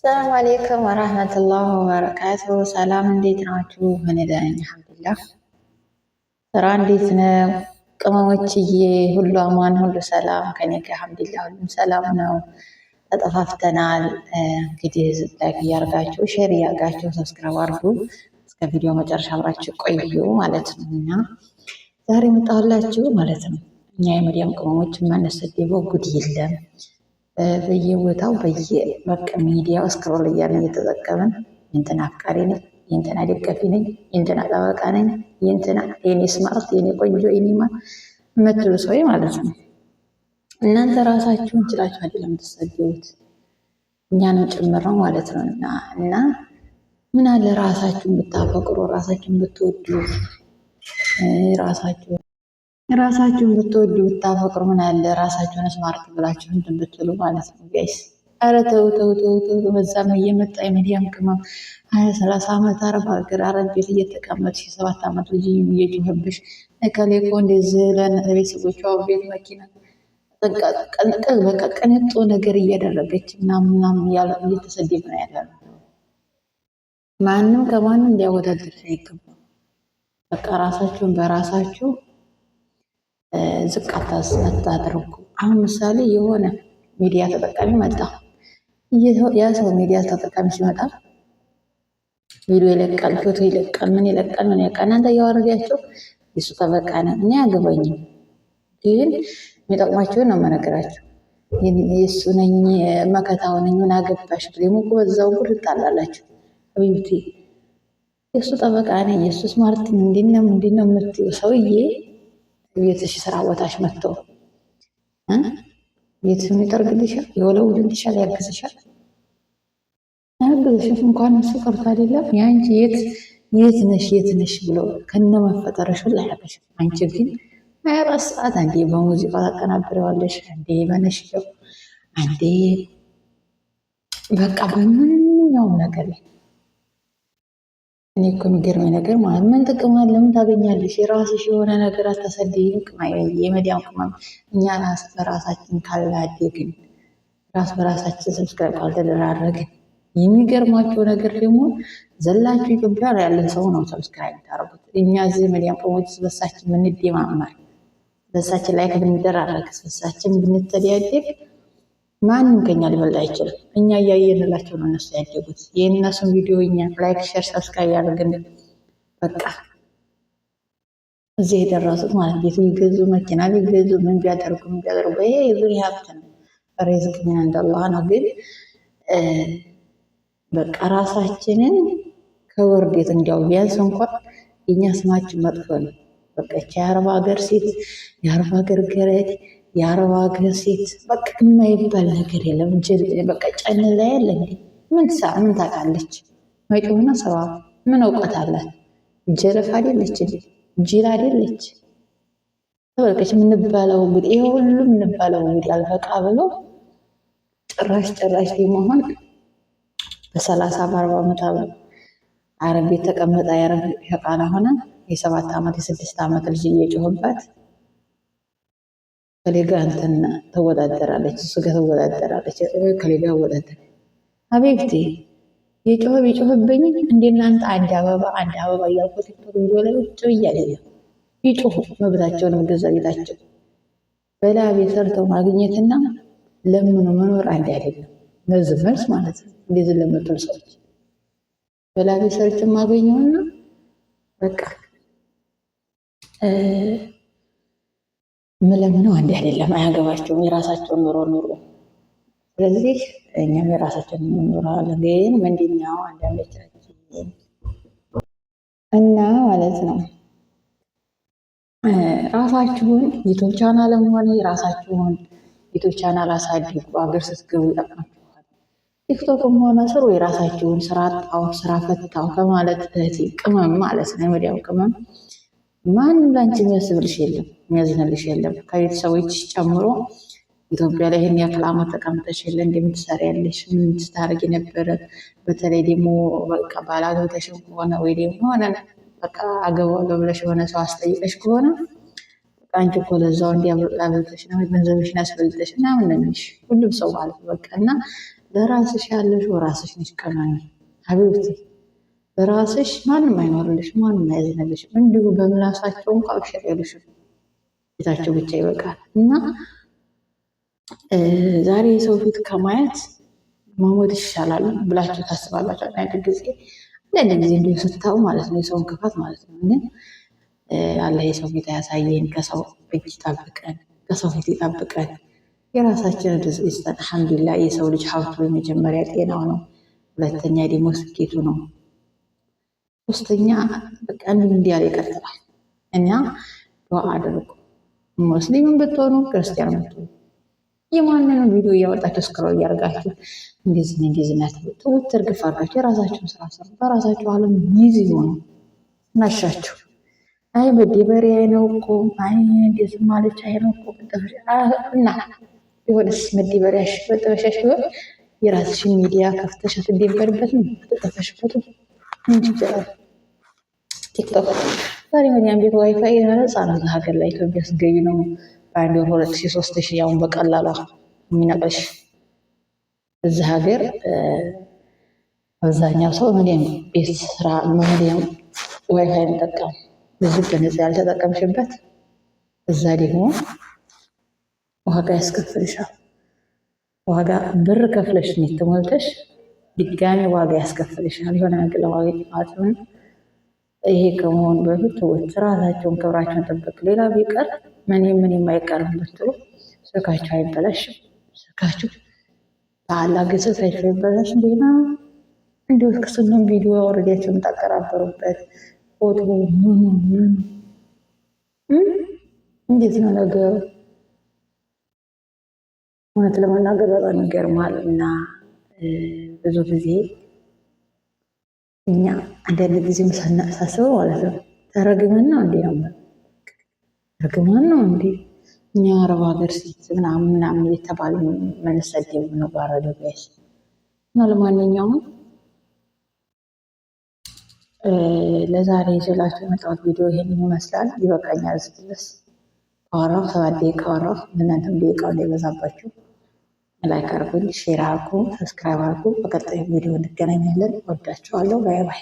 ሰላም አሌይኩም ወራህመቱላህ ወበረካቱ። ሰላም እንዴት ናችሁ? እኔ ደህና ነኝ አልሐምዱሊላህ። ስራ እንዴት ነው? ቅመሞችዬ ሁሉ አማን ሁሉ ሰላም ከኔ ጋር አልሐምዱሊላህ ሁሉም ሰላም ነው። ተጠፋፍተናል። እንግዲህ ላይክ እያደርጋችሁ ሼር እያደርጋችሁ ሰብስክራይብ አድርጉ። እስከ ቪዲዮ መጨረሻ አብራችሁ ቆዩ ማለት ነው። እና ዛሬ መጣሁላችሁ ማለት ነው። እኛ የመዲያም ቅመሞች የማንሰደበው ጉድ የለም። በየቦታው በቃ ሚዲያው ስክሮል እያልን እየተጠቀምን የእንትና አፍቃሪ ነኝ፣ የእንትና ደጋፊ ነኝ፣ የእንትና ጠበቃ ነኝ፣ የእንትና የኔ ስማርት፣ የኔ ቆንጆ፣ የኔ የምትሉ ሰው ማለት ነው። እናንተ ራሳችሁን ችላችሁ አይደለም የምትሰደቡት፣ እኛንም ጭምር ነው ማለት ነው። እና ምን አለ ራሳችሁን ብታፈቅሩ፣ ራሳችሁን ብትወዱ፣ ራሳችሁን ብትወዱ ብታፈቅሩ ምን አለ ራሳችሁን ስማርት ብላችሁ እንትን ብትሉ ማለት ነው ጋይስ። ኧረ ተው ተው ተው ተው። በዛም እየመጣ የሚዲያም ቅመም 20-30 ዓመት አረብ ሀገር አረብ ቤት እየተቀመጥሽ 7 ዓመት ልጅ እየጮኸብሽ እከሌ እኮ እንደዚህ ለቤተሰቦቿ ቤት መኪና በቃ ቅንጡ ነገር እያደረገች ምናምን እየተሰደብ ነው ያለ ነው። ማንም ከማንም ሊያወዳድር አይገባም። በቃ ራሳችሁን በራሳችሁ ዝቅ አታድርጉ። አሁን ምሳሌ የሆነ ሚዲያ ተጠቃሚ መጣ። ያ ሰው ሚዲያ ተጠቃሚ ሲመጣ ቪዲዮ ይለቃል፣ ፎቶ ይለቃል፣ ምን ይለቃል፣ ምን ያውቃል። እናንተ እያወረዳችሁ የሱ ጠበቃ ነን እኔ አያገባኝም፣ ግን የሚጠቅማችሁን ነው የምነግራችሁ። የሱ ነኝ መከታው ነኝ ምን አገባሽ ብለህ እኮ በዛው ጉድ ትጣላላችሁ። አብዩቲ የሱ ጠበቃ ነኝ የሱ ስማርት እንዲነም የምትይው ሰውዬ ቤትሽ ስራ ቦታሽ መጥቶ ቤትሽን ይጠርግልሻል፣ ይወለውልልሻል፣ ያግዝሻል። ያግዝሽ እንኳን እሱ ቀርቶ አይደለም ያንቺ የት ነሽ ብሎ ከነመፈጠረሽ ሁላ ያቀሽ። አንቺ ግን 24 ሰዓት አንዴ በሙዚቃ ታቀናብረዋለሽ፣ አንዴ በነሽው፣ አንዴ በቃ በምንኛውም ነገር ላይ እኔ እኮ የሚገርመኝ ነገር ማለት ምን ጥቅም አለ? ምን ታገኛለሽ? የራስሽ የሆነ ነገር አታሰደይም። የመዲያም ቅመም እኛ ራስ በራሳችን ካላደግን፣ ራስ በራሳችን ሰብስክራይብ ካልተደራረግን፣ የሚገርማቸው ነገር ደግሞ ዘላችሁ ኢትዮጵያ ያለን ሰው ነው ሰብስክራይብ ታደርጉት። እኛ እዚህ መዲያም ቅመሞች በሳችን ብንደማመር፣ በሳችን ላይ ብንደራረግ፣ በሳችን ብንተዳደግ ማንም ከኛ ሊበልጥ አይችልም። እኛ እያየንላቸው ነው እነሱ ያደጉት። የእነሱን ቪዲዮ እኛ ላይክ፣ ሸር፣ ሰብስክራይብ ያደርግን በቃ እዚህ የደረሱት ማለት ቤት ሊገዙ መኪና ሊገዙ ምን ቢያደርጉ ይሄ የዙሪያ ሀብት ነው። ሪዝቅ ምን እንደላህ ነው። ግን በቃ ራሳችንን ከውርደት እንዲያው ቢያንስ እንኳን የኛ ስማችን መጥፎ ነው። በቃ የአረብ ሀገር ሴት፣ የአረብ ሀገር ገረድ፣ የአረብ ሀገር ሴት በቃ የማይባል ነገር የለም። በቃ ጨን ላይ ያለ ምን ታውቃለች? መጪውና ስራ ምን እውቀት አላት? ጀለፍ አይደለች፣ ጅል አይደለች። ተበልከች የምንባለው እንግዲህ ይሄ ሁሉ የምንባለው እንግዲህ አልበቃ ብሎ ጭራሽ ደግሞ አሁን በ30-40 ዓመት አረብ ቤት ተቀመጣ የአረብ ሸቃላ ሆነ የ7 ዓመት የ6 ዓመት ልጅ እየጮህባት ከሌጋ እንትን ተወዳደራለች፣ እሱ ጋር ተወዳደራለች፣ ከሌጋ ወዳደር አቤብቴ የጮህብኝ እንደናንተ አንድ አበባ እያልኩ ቲክቶክ ቪዲዮ ላይ ቁጭ ብያለሁ። ይጮሁ መብታቸውን ገዛ ቤታቸው በላቤ ሰርተው ማግኘትና ለምኑ መኖር አንድ አይደለም። ለዚህ መልስ ማለት ነው። እንደዚህ ለምትሉ ሰዎች በላቤ ሰርች ማገኘውና በቃ ምለምነው አንድ አይደለም። አያገባቸውም። የራሳቸውን ኑሮ ስለዚህ እኛም የራሳችን እንኖራለን። ግን ምንድነው አንዳንዶቻችን እና ማለት ነው ራሳችሁን ዩቱብ ቻናልም ሆነ የራሳችሁን ዩቱብ ቻናል አሳድጉ። ሀገር ስትገቡ ይጠቅማችኋል። ቲክቶክም ሆነ ስሩ የራሳችሁን ስራ አጣው ስራ ፈታው ከማለት ቅመም ማለት ነው። የመዲያው ቅመም ማንም ላንቺ የሚያስብልሽ የለም፣ የሚያዝንልሽ የለም። ከቤተሰቦች ጨምሮ ኢትዮጵያ ላይ ይህን ያክል ዓመት ተቀምጠሽ የለ እንደምትሰሪ ያለሽ ምን ትታረጊ ነበረ? በተለይ ደግሞ በቃ ባላገብተሽም ከሆነ ወይ ደግሞ ሆነ በቃ አገባለሁ ብለሽ የሆነ ሰው አስጠይቀሽ ከሆነ አንቺ እኮ ለዛው እንዲያብልጠሽ ነው ገንዘብሽን ያስበልጠሽ ምናምን ነው የሚልሽ ሁሉም ሰው ማለት በቃ እና ለራስሽ ያለሽ ራስሽ ነሽ ቀናኒ ሀቢብቲ። በራስሽ ማንም አይኖርልሽ፣ ማንም አይዝንልሽ። እንዲሁ በምላሳቸው እንኳ አብሽር ያሉሽም ቤታቸው ብቻ ይበቃል። እና ዛሬ የሰው ፊት ከማየት መሞት ይሻላል ብላችሁ ታስባላችሁ? አንዳንድ ጊዜ እንዲሁ ስታው ማለት ነው የሰውን ክፋት ማለት ነው። ግን አላህ የሰው ፊት አያሳየን፣ ከሰው እጅ ይጠብቀን፣ ከሰው ፊት ይጠብቀን፣ የራሳችንን ርዝቅ ይስጠን። አልሐምዱሊላህ የሰው ልጅ ሀብቱ የመጀመሪያ ጤናው ነው፣ ሁለተኛ ደግሞ ስኬቱ ነው፣ ሶስተኛ በቃ እንዲያል ይቀጥላል። እና ዱዓ አድርጉ። ሙስሊምን ብትሆኑ ክርስቲያን ብትሆኑ የማንንም ቪዲዮ እያወጣችሁ ስክሮል እያደርጋችሁ እንደዚህ ትውት እርግፍ አድርጋችሁ የራሳችሁን ስራ ሰሩ። በራሳችሁ ዓለም ይዝ ሆኑ ናሻችሁ። አይ መደበሪያ ነው እኮ አይ እንደዚህ ማለች አይ ነው እኮ እና የሆነስ መደበሪያሽ በጠበሻሽ ቢሆን የራስሽን ሚዲያ ከፍተሽ አትደበርበትም፣ አትጠፈሽበትም። ምን ይችላል? ቲክቶክ ዛሬ መዲያም ቤት ዋይፋይ ነፃ ነው ሀገር ላይ ኢትዮጵያ ስገቢ ነው በአንድ ወር 2000 3000 ያውን በቀላሉ የሚነቅልሽ። እዚህ ሀገር አብዛኛው ሰው ምንም ቤት ስራ ምንም ዋይፋይ እንጠቀም ብዙ በነፃ ያልተጠቀምሽበት እዛ ደግሞ ዋጋ ያስከፍልሻል። ዋጋ ብር ከፍለሽ ኔት ሞልተሽ ድጋሚ ዋጋ ያስከፍልሻል። የሆነ ነገር ለማግኘት ነው። ይሄ ከመሆኑ በፊት ሰዎች ራሳቸውን ክብራቸውን ጠብቅ። ሌላ ቢቀር ምን የማይቀርም ብትሉ ስልካችሁ አይበላሽም። ስልካችሁ በአላህ ገሰት አይበላሽ። እንዴና እንዲሁ ክስንም ቪዲዮ አውርዳችሁ የምታቀራበሩበት ፎቶ ምን እንዴት ነው ነገሩ? እውነት ለመናገር በጣም ይገርማል። እና ብዙ ጊዜ እኛ አንዳንድ ጊዜ ሳስበው ማለት ነው ተረግመን ነው እንዴ ነው ተረግመን ነው እንዴ እኛ አረብ ሀገር ሴት ምናምን እየተባለ መነሰድ የምንባረዱ ጋይስ። እና ለማንኛውም ለዛሬ ይዤላችሁ የመጣሁት ቪዲዮ ይሄንን ይመስላል። ይበቃኛል። ድረስ ካወራሁ 7 ደቂቃ ካወራሁ እናንተም ደቂቃው እንዳይበዛባችሁ ላይክ አድርጉኝ፣ ሼር አድርጉ፣ ሰብስክራይብ አድርጉ። በቀጣዩ ቪዲዮ እንገናኛለን። ወዳችኋለሁ። ባይ ባይ።